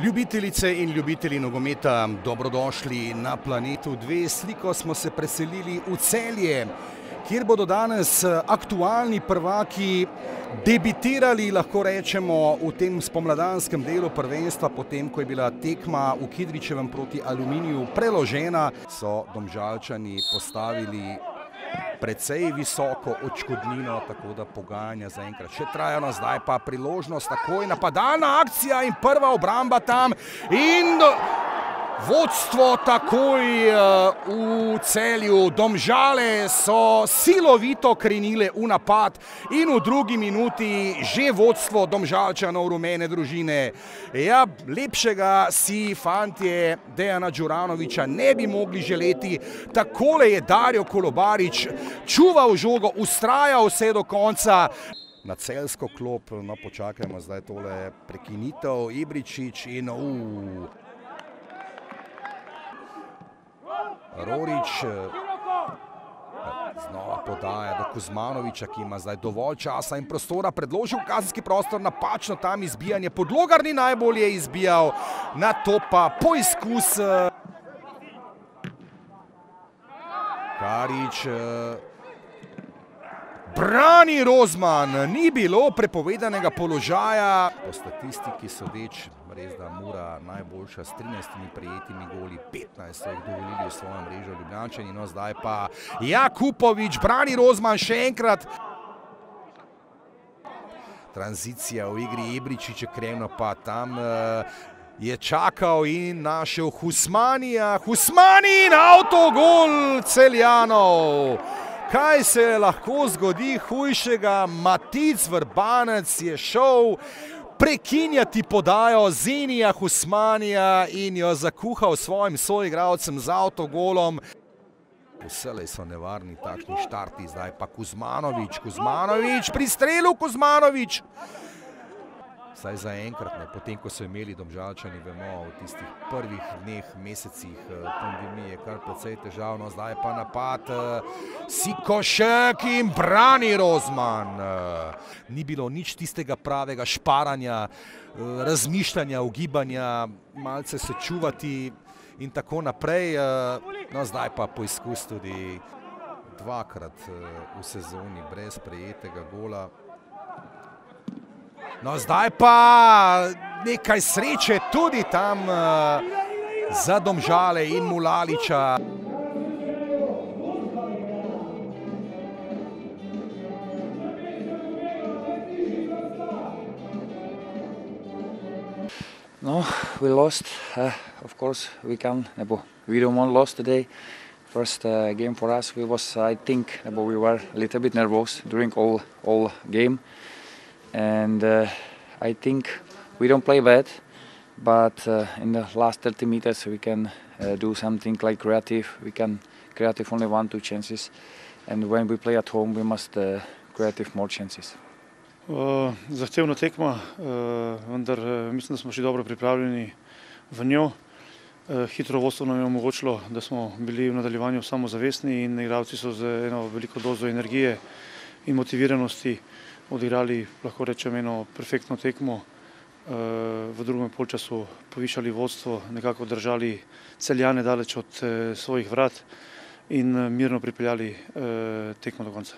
Ljubitelice in ljubitelji nogometa, dobrodošli na Planetu 2. Sliko smo se preselili v Celje, kjer bodo danes aktualni prvaki debitirali, lahko rečemo, v tem spomladanskem delu prvenstva, potem ko je bila tekma v Kidričevem proti Aluminiju preložena, so Domžalčani postavili precej visoko odškodnino, tako da pogajanja zaenkrat še trajajo. Zdaj pa priložnost, takoj napadalna akcija in prva obramba tam in vodstvo takoj v Celju. Domžale so silovito krenile v napad in v drugi minuti že vodstvo Domžalčanov rumene družine. Ja, lepšega si fantje Dejana Đuranovića ne bi mogli želeti. Takole je Dario Kolobarič čuval žogo, ustrajal vse do konca. Na celjsko klop, no počakajmo zdaj tole prekinitev, Ibričić in Rorić znova podaja do Kuzmanovića, ki ima zdaj dovolj časa in prostora, predložil kazenski prostor, napačno tam izbijanje, Podlogar ni najbolje izbijal, na to pa poizkus Karić, brani Rozman, ni bilo prepovedanega položaja. Po statistiki sodeč, res da Mura najboljša s 13 prejetimi goli, 15 so jih dovolili v svojem mrežo Ljubljančani. No zdaj pa Jakupović, brani Rozman še enkrat. Tranzicija v igri Ibričić, Kremno pa tam je čakal in našel Husmanija. Husmani in avtogol Celjanov. Kaj se lahko zgodi hujšega? Matic Vrbanec je šel prekinjati podajo Zenija Husmanija in jo zakuhal svojim soigralcem z avtogolom. Vselej so nevarni takšni štarti, zdaj pa Kuzmanović, pri strelu Kuzmanović. Vsaj zaenkrat, potem ko so imeli Domžalčani, vemo, v tistih prvih dneh, mesecih pandemije kar precej težavno, zdaj pa napad Sikošek in brani Rozman. Ni bilo nič tistega pravega šparanja, razmišljanja, ugibanja, malce se čuvati in tako naprej. No zdaj pa poizkus tudi dvakrat v sezoni brez prejetega gola. No zdaj pa nekaj sreče tudi tam za Domžale in Mulaliča. No, we lost. Of course, we don't want lost today. First game for us, I think we were a little bit nervous during all game. And I think we don't play bad, but in the last 30 meters we can do something like creative. We can creative only 1-2 chances, and when we play at home we must creative more chances. Zahtevna tekma, vendar mislim, da smo še dobro pripravljeni v njo. Hitro vodstvo nam je omogočilo, da smo bili v nadaljevanju samozavestni in igralci so z eno veliko dozo energije in motiviranosti odigrali, lahko rečem, eno perfektno tekmo. V drugem polčasu povišali vodstvo, nekako držali Celjane daleč od svojih vrat in mirno pripeljali tekmo do konca.